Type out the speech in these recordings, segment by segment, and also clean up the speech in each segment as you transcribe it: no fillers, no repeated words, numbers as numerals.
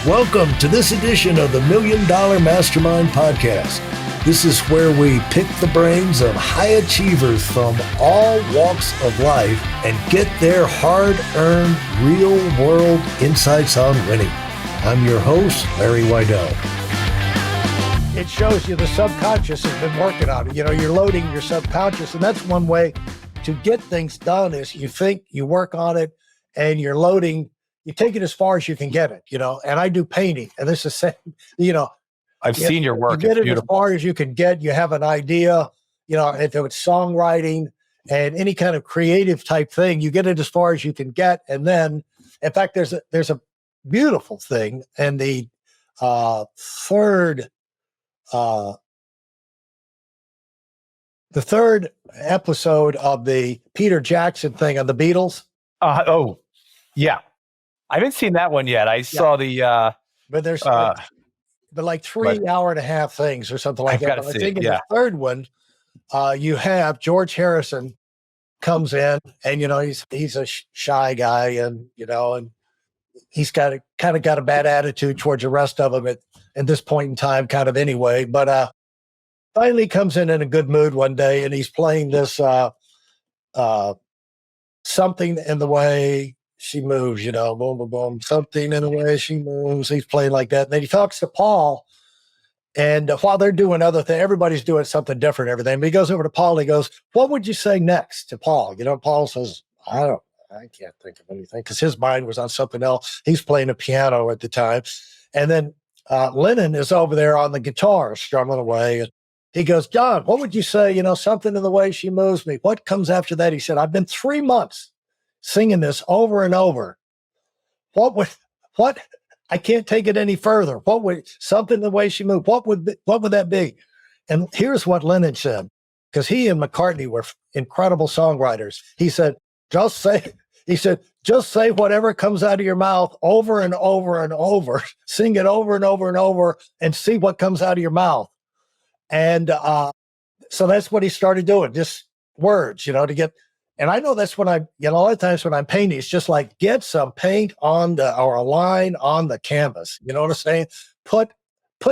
Welcome to this edition of the $1 Million Mastermind podcast. This is where we pick the brains of high achievers from all walks of life and get their hard-earned, real-world insights on winning. I'm your host, Larry Weidel. It shows you the subconscious has been working on it. You know, you're loading your subconscious, and that's one way to get things done is you think, you work on it, and you're loading. You take it as far as you can get it, you know, and I do painting, and this is same, you know. I've seen your work. You get it as far as you can get. You have an idea, you know, if it's songwriting and any kind of creative type thing, you get it as far as you can get. And then, in fact, there's a beautiful thing. And the third episode of the Peter Jackson thing on the Beatles. Yeah. I haven't seen that one yet. I saw the but there's like 3 hour and a half things or something like that. But I think in the third one, you have George Harrison comes in, and you know he's a shy guy, and you know, and he's got a bad attitude towards the rest of them at this point in time, kind of anyway. But finally comes in a good mood one day, and he's playing this something in the way she moves, you know, boom, boom, boom, something in the way she moves. He's playing like that. And then he talks to Paul. And while they're doing other things, everybody's doing something different, everything. But he goes over to Paul. And he goes, "What would you say next?" to Paul. You know, Paul says, I can't think of anything, because his mind was on something else. He's playing a piano at the time. And then Lennon is over there on the guitar, strumming away. And he goes, "John, what would you say? You know, something in the way she moves me. What comes after that?" He said, "I've been 3 months singing this over and over. What I can't take it any further. What would something the way she moved? What would that be?" And here's what Lennon said, because he and McCartney were incredible songwriters. He said, just say whatever comes out of your mouth over and over and over. Sing it over and over and over and see what comes out of your mouth. And so that's what he started doing, just words, you know, to get. And I know that's when a lot of times when I'm painting, it's just like, get some paint on or a line on the canvas. You know what I'm saying? Put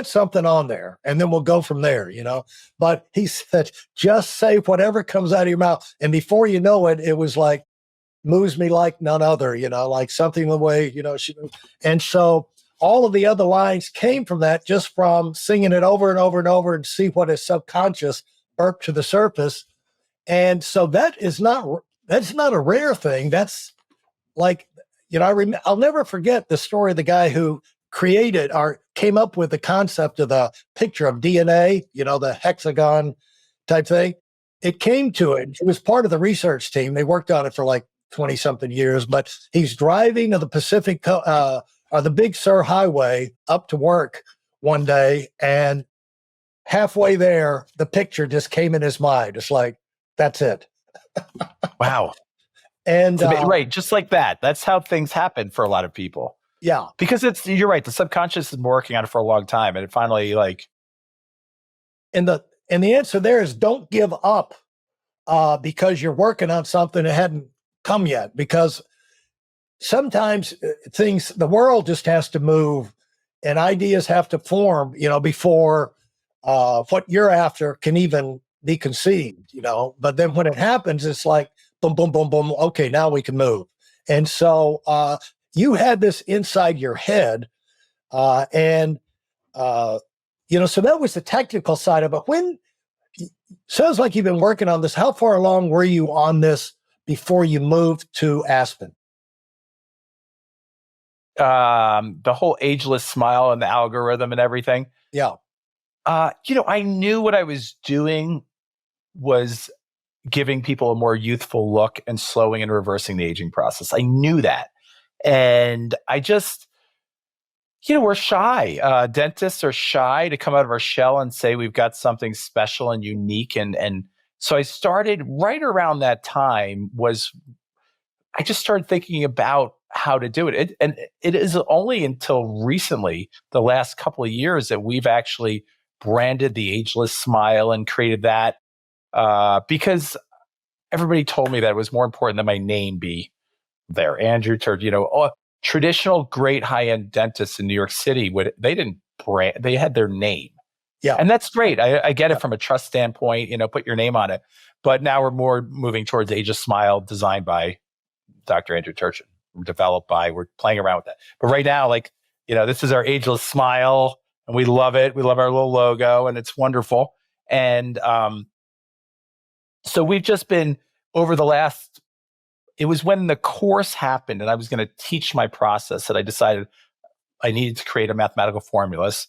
something on there, and then we'll go from there, you know? But he said, just say whatever comes out of your mouth. And before you know it, it was like, moves me like none other, you know, like something the way, you know, she moved. And so all of the other lines came from that, just from singing it over and over and over and see what his subconscious burped to the surface. And so that's not a rare thing. That's like, you know, I'll never forget the story of the guy who created or came up with the concept of the picture of DNA, you know, the hexagon type thing. It came to it. He was part of the research team. They worked on it for like 20 something years, but he's driving to the Pacific or the Big Sur Highway up to work one day. And halfway there, the picture just came in his mind. It's like, that's it. Wow. And right, just like that. That's how things happen for a lot of people. Yeah. Because you're right, the subconscious has been working on it for a long time, and it finally And the answer there is don't give up because you're working on something that hadn't come yet. Because sometimes the world just has to move and ideas have to form, you know, before what you're after can even be conceived, you know. But then when it happens, it's like boom, boom, boom, boom. Okay, now we can move. And so you had this inside your head, and you know, so that was the technical side of it. When sounds like you've been working on this, how far along were you on this before you moved to Aspen? The whole Ageless Smile and the algorithm and everything. Yeah. You know, I knew what I was doing was giving people a more youthful look and slowing and reversing the aging process. I knew that. And I just, you know, we're shy. Dentists are shy to come out of our shell and say we've got something special and unique. And so I started right around that time I just started thinking about how to do it. And it is only until recently, the last couple of years, that we've actually branded the Ageless Smile and created that because everybody told me that it was more important that my name be there. Andrew Turchin, you know, traditional great high-end dentists in New York City they didn't brand, they had their name. Yeah. And that's great. I get it from a trust standpoint, put your name on it. But now we're more moving towards Ageless Smile, designed by Dr. Andrew Turchin, we're playing around with that. But right now, this is our Ageless Smile, and we love it. We love our little logo, and it's wonderful. And so we've just been it was when the course happened and I was going to teach my process that I decided I needed to create a mathematical formulas.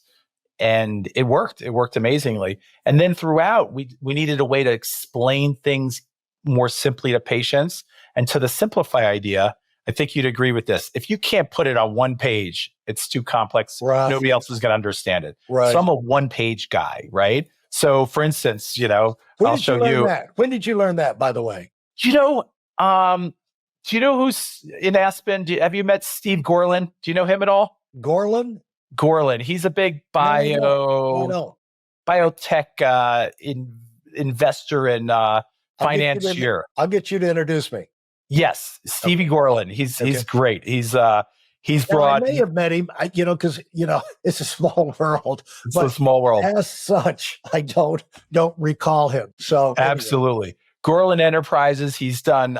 And it worked. It worked amazingly. And then throughout, we needed a way to explain things more simply to patients. And to the simplify idea, I think you'd agree with this. If you can't put it on one page, it's too complex. Right. Nobody else is going to understand it. Right. So I'm a one-page guy, right? So for instance, I'll show you. When did you learn that, by the way? Do you know who's in Aspen? Have you met Steve Gorlin? Do you know him at all? Gorlin? Gorlin. He's a big biotech investor and financier. I'll get you to introduce me. Yes, Stevie Gorlin. He's great. He's brought. I may have met him, because it's a small world. It's a small world. As such, I don't recall him. So absolutely, Gorlin Enterprises. He's done.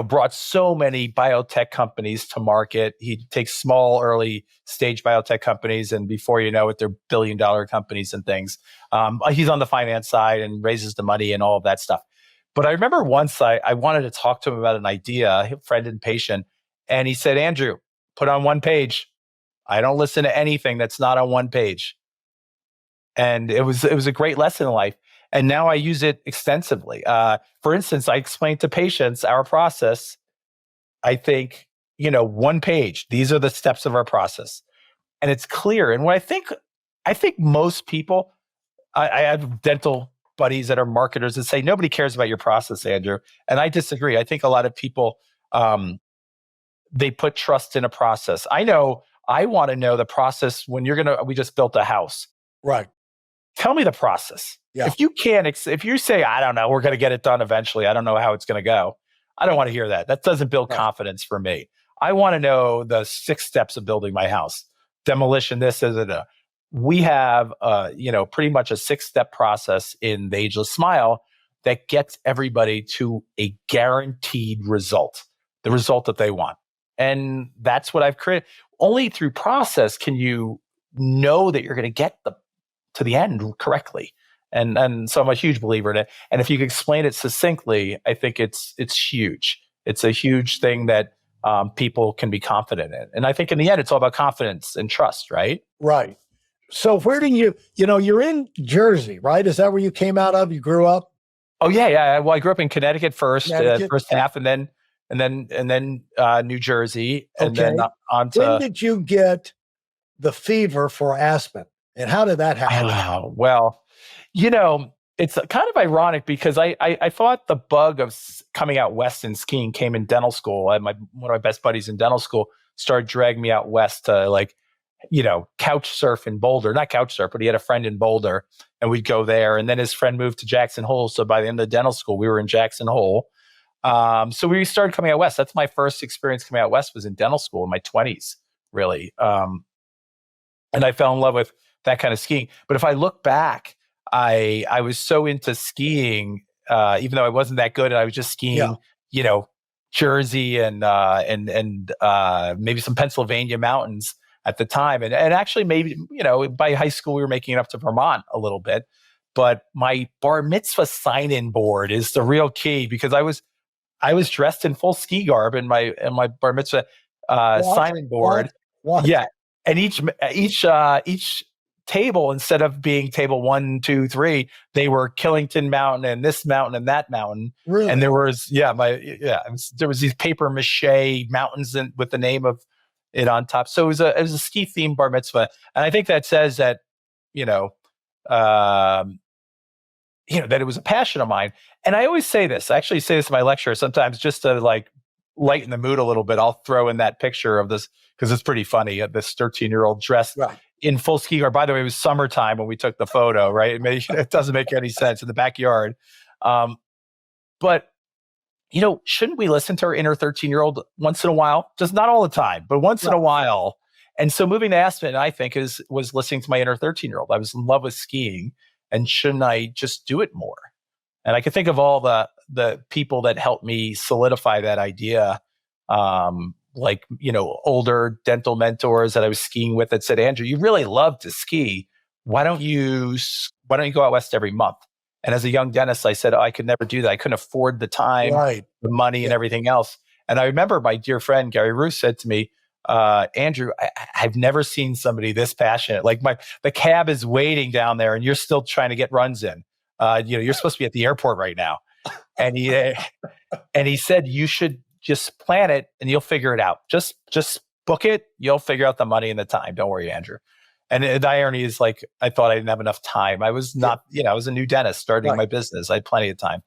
Brought so many biotech companies to market. He takes small, early stage biotech companies, and before you know it, they're billion-dollar companies and things. He's on the finance side and raises the money and all of that stuff. But I remember once I wanted to talk to him about an idea, a friend and patient, and he said, "Andrew, put on one page. I don't listen to anything that's not on one page." And it was a great lesson in life. And now I use it extensively. For instance, I explain to patients our process. I think, one page, these are the steps of our process. And it's clear. And what I think most people, I have dental buddies that are marketers that say, nobody cares about your process, Andrew. And I disagree. I think a lot of people, they put trust in a process. I want to know the process when we just built a house. Right. Tell me the process. Yeah. If you say, I don't know, we're going to get it done eventually, I don't know how it's going to go, I don't want to hear that. That doesn't build confidence for me. I want to know the 6 steps of building my house. Demolition, this, that. We have, pretty much a 6-step process in the Ageless Smile that gets everybody to a guaranteed result, the result that they want. And that's what I've created. Only through process can you know that you're going to get to the end correctly. And so I'm a huge believer in it. And if you can explain it succinctly, I think it's huge. It's a huge thing that people can be confident in. And I think in the end, it's all about confidence and trust, right? Right. So where do you're in Jersey, right? Is that where you came out of? You grew up? Oh yeah. Well, I grew up in Connecticut first, first half, and then New Jersey, and then on to. When did you get the fever for Aspen? And how did that happen? Well, it's kind of ironic because I thought the bug of coming out west and skiing came in dental school. One of my best buddies in dental school started dragging me out west to couch surf in Boulder. Not couch surf, but he had a friend in Boulder, and we'd go there. And then his friend moved to Jackson Hole. So by the end of dental school, we were in Jackson Hole. So we started coming out west. That's my first experience coming out west, was in dental school in my 20s, really. And I fell in love with that kind of skiing. But if I look back, I was so into skiing, even though I wasn't that good, and I was just skiing, Jersey and maybe some Pennsylvania mountains at the time. And actually maybe, by high school, we were making it up to Vermont a little bit. But my bar mitzvah sign-in board is the real key, because I was dressed in full ski garb in my bar mitzvah sign-in board. What? Yeah. And each table, instead of being table 1, 2, 3, they were Killington Mountain and this mountain and that mountain. Really? And there was there was these paper mache mountains with the name of it on top. So it was a ski themed bar mitzvah, and I think that says that that it was a passion of mine. And I always say this. I actually say this in my lecture sometimes, just to lighten the mood a little bit. I'll throw in that picture of this because it's pretty funny. This 13-year-old dressed in full ski garb. By the way, it was summertime when we took the photo, right? It doesn't make any sense in the backyard. But, shouldn't we listen to our inner 13-year-old once in a while? Just not all the time, but once in a while. And so moving to Aspen, I think was listening to my inner 13-year-old. I was in love with skiing, and shouldn't I just do it more? And I can think of all the people that helped me solidify that idea. Older dental mentors that I was skiing with that said, Andrew, you really love to ski. Why don't you go out west every month? And as a young dentist, I said, I could never do that. I couldn't afford the time, the money, and everything else. And I remember my dear friend, Gary Roos, said to me, Andrew, I've never seen somebody this passionate. Like the cab is waiting down there and you're still trying to get runs in. You're supposed to be at the airport right now. And he said, you should just plan it and you'll figure it out. Just book it. You'll figure out the money and the time. Don't worry, Andrew. And the irony is, like, I thought I didn't have enough time. I was not, I was a new dentist starting my business. I had plenty of time.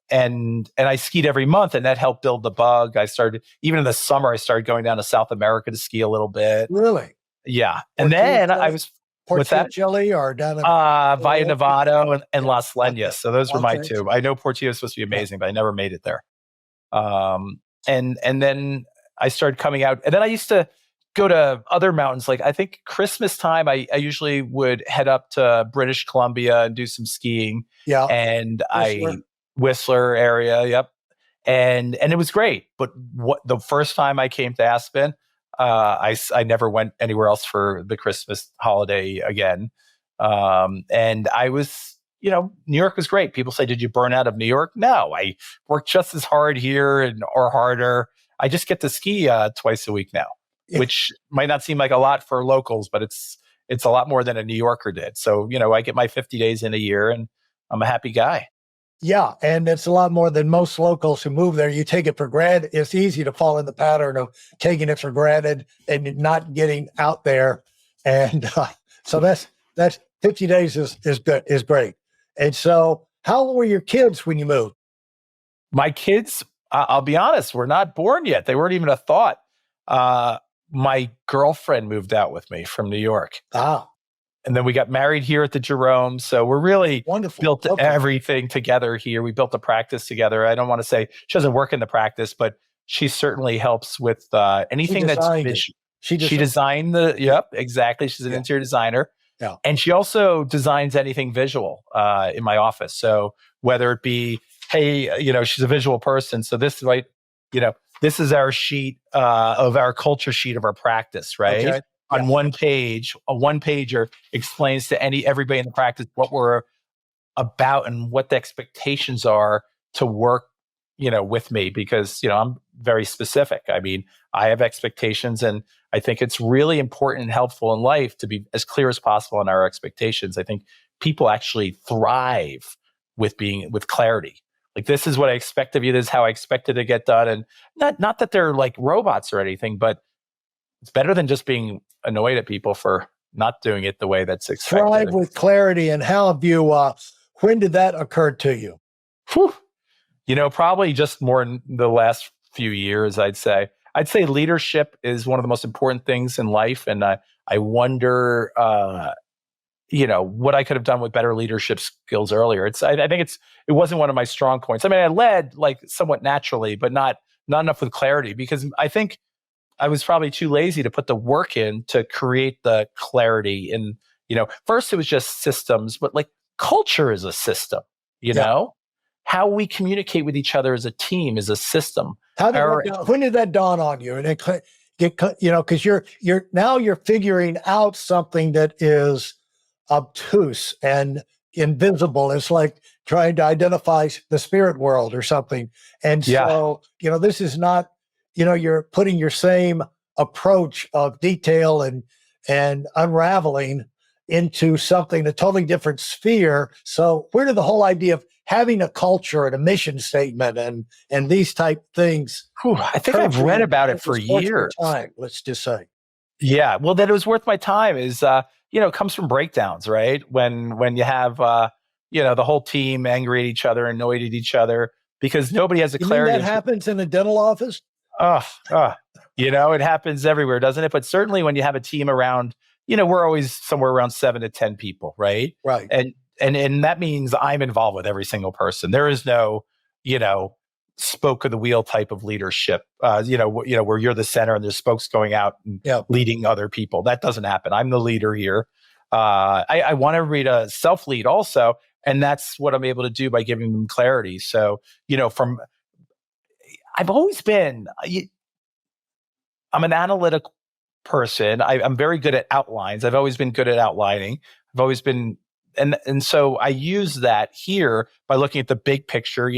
And I skied every month, and that helped build the bug. I started, even in the summer, I started going down to South America to ski a little bit. Really? Yeah. And then I was, Portillo or down in Valle Nevado and Las Leñas. So those were my two. I know Portillo is supposed to be amazing, but I never made it there. And then I started coming out, and then I used to go to other mountains. Like, I think Christmas time, I usually would head up to British Columbia and do some skiing. Yeah. And Whistler area. Yep. And it was great. But the first time I came to Aspen, I never went anywhere else for the Christmas holiday again. And I was, New York was great. People say, did you burn out of New York? No, I work just as hard here or harder. I just get to ski twice a week now, which might not seem like a lot for locals, but it's a lot more than a New Yorker did. So, I get my 50 days in a year, and I'm a happy guy. Yeah, and it's a lot more than most locals who move there. You take it for granted. It's easy to fall in the pattern of taking it for granted and not getting out there. And so that's 50 days is great. And so, how old were your kids when you moved? My kids, I'll be honest, were not born yet. They weren't even a thought. My girlfriend moved out with me from New York. And then we got married here at the Jerome. So we're really built everything together here. We built a practice together. I don't want to say she doesn't work in the practice, but she certainly helps with anything that's visual. She designed exactly. She's an interior designer. Yeah. And she also designs anything visual in my office. So whether it be, hey, she's a visual person. So this is this is our sheet of our culture sheet of our practice, right? Okay. On one page, a one-pager explains to everybody in the practice what we're about and what the expectations are to work, with me, because, I'm very specific. I mean, I have expectations, and I think it's really important and helpful in life to be as clear as possible on our expectations. I think people actually thrive with clarity. Like, this is what I expect of you. This is how I expect it to get done. And not that they're like robots or anything, but it's better than just being annoyed at people for not doing it the way that's expected. Thrive with clarity. And how have you, when did that occur to you? Whew. Probably just more in the last few years, I'd say. I'd say leadership is one of the most important things in life. And I wonder, what I could have done with better leadership skills earlier. I think it wasn't one of my strong points. I mean, I led like somewhat naturally, but not enough with clarity, because I think I was probably too lazy to put the work in to create the clarity. And, first it was just systems, but like culture is a system, know? How we communicate with each other as a team is a system. When did that dawn on you? And because you're figuring out something that is obtuse and invisible. It's like trying to identify the spirit world or something. And so, this is not, you're putting your same approach of detail and unraveling into something, a totally different sphere. So where did the whole idea of having a culture and a mission statement and these type things? I think I've read about it for years. Let's just say. Yeah. Well, that it was worth my time is, it comes from breakdowns, right? When you have, the whole team angry at each other, annoyed at each other, because nobody has a clarity. That happens in a dental office? It happens everywhere, doesn't it? But certainly when you have a team around, we're always somewhere around 7 to 10 people, right? Right. And that means I'm involved with every single person. There is no, spoke of the wheel type of leadership, where you're the center and there's spokes going out and Yeah. leading other people. That doesn't happen. I'm the leader here. I want everybody to self-lead also. And that's what I'm able to do by giving them clarity. So, I've always been, I'm an analytic person. I'm very good at outlines. I've always been good at outlining. I've always been, and so I use that here by looking at the big picture.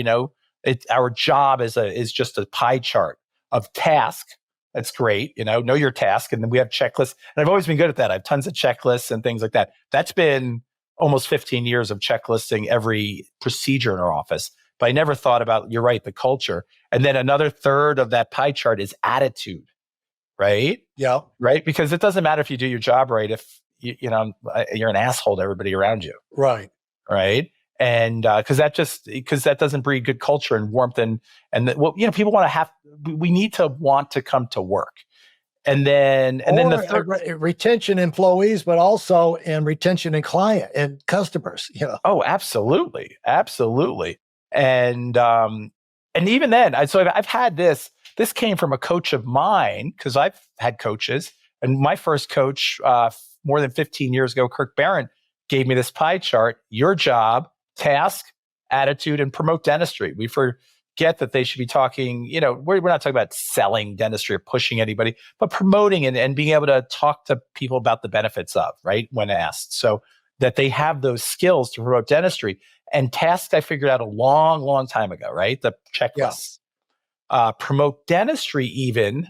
Our job is just a pie chart of task. That's great. Know your task. And then we have checklists. And I've always been good at that. I have tons of checklists and things like that. That's been almost 15 years of checklisting every procedure in our office. But I never thought about, you're right, the culture. And then another third of that pie chart is attitude, right? Yeah. Right. Because it doesn't matter if you do your job right, if you're an asshole to everybody around you. Right. Right. And because that doesn't breed good culture and warmth people we need to want to come to work. And then the third, retention employees, but also in retention and client and customers. Oh, absolutely, absolutely. And even then, so I've had this. This came from a coach of mine because I've had coaches, and my first coach more than 15 years ago, Kirk Barron, gave me this pie chart: your job, task, attitude, and promote dentistry. We forget that they should be talking, we're not talking about selling dentistry or pushing anybody, but promoting and being able to talk to people about the benefits of, right, when asked. So that they have those skills to promote dentistry. And task I figured out a long, long time ago, right? The checklists. Yeah. Promote dentistry even,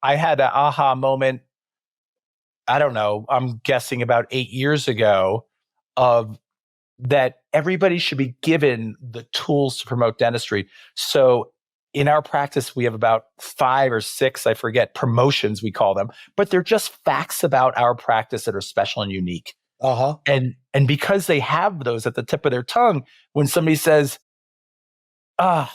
I had an aha moment, I don't know, I'm guessing about 8 years ago, of that everybody should be given the tools to promote dentistry. So in our practice, we have about 5 or 6, I forget, promotions we call them, but they're just facts about our practice that are special and unique. Uh-huh. And because they have those at the tip of their tongue, when somebody says, I'm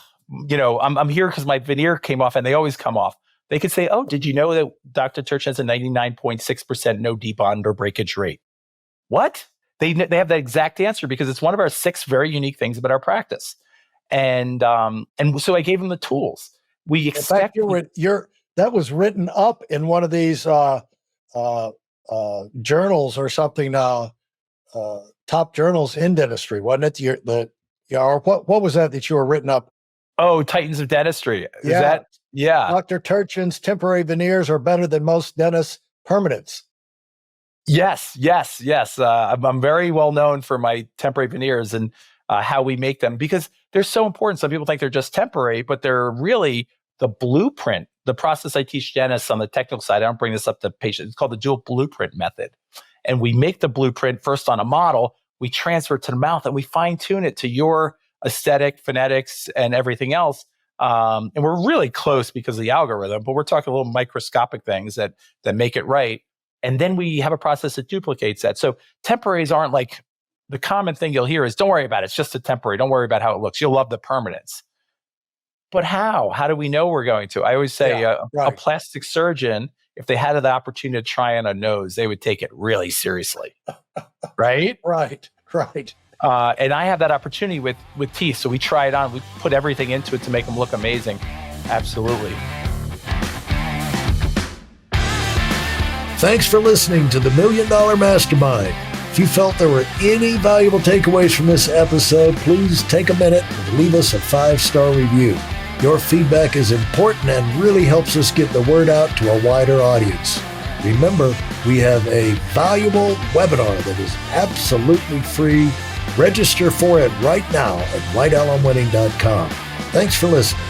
here because my veneer came off, and they always come off, they could say, oh, did you know that Dr. Turchin has a 99.6% no debond or breakage rate? What? They have that exact answer because it's one of our 6 very unique things about our practice. And so I gave them the tools. We expect that was written up in one of these journals or something, top journals in dentistry, wasn't it? Or what was that you were written up? Oh, Titans of Dentistry. Yeah. Dr. Turchin's temporary veneers are better than most dentists' permanents. Yes. I'm very well known for my temporary veneers and how we make them, because they're so important. Some people think they're just temporary, but they're really the blueprint, the process I teach dentists on the technical side. I don't bring this up to patients. It's called the dual blueprint method. And we make the blueprint first on a model, we transfer it to the mouth, and we fine tune it to your aesthetic, phonetics, and everything else. And we're really close because of the algorithm, but we're talking little microscopic things that make it right. And then we have a process that duplicates that. So temporaries aren't like, the common thing you'll hear is, don't worry about it. It's just a temporary. Don't worry about how it looks. You'll love the permanence. But how? How do we know we're going to? I always say a plastic surgeon, if they had the opportunity to try on a nose, they would take it really seriously. Right? Right. And I have that opportunity with teeth. So we try it on. We put everything into it to make them look amazing. Absolutely. Thanks for listening to the $1 Million Mastermind. If you felt there were any valuable takeaways from this episode, please take a minute and leave us a 5-star review. Your feedback is important and really helps us get the word out to a wider audience. Remember, we have a valuable webinar that is absolutely free. Register for it right now at weidelonwinning.com. Thanks for listening.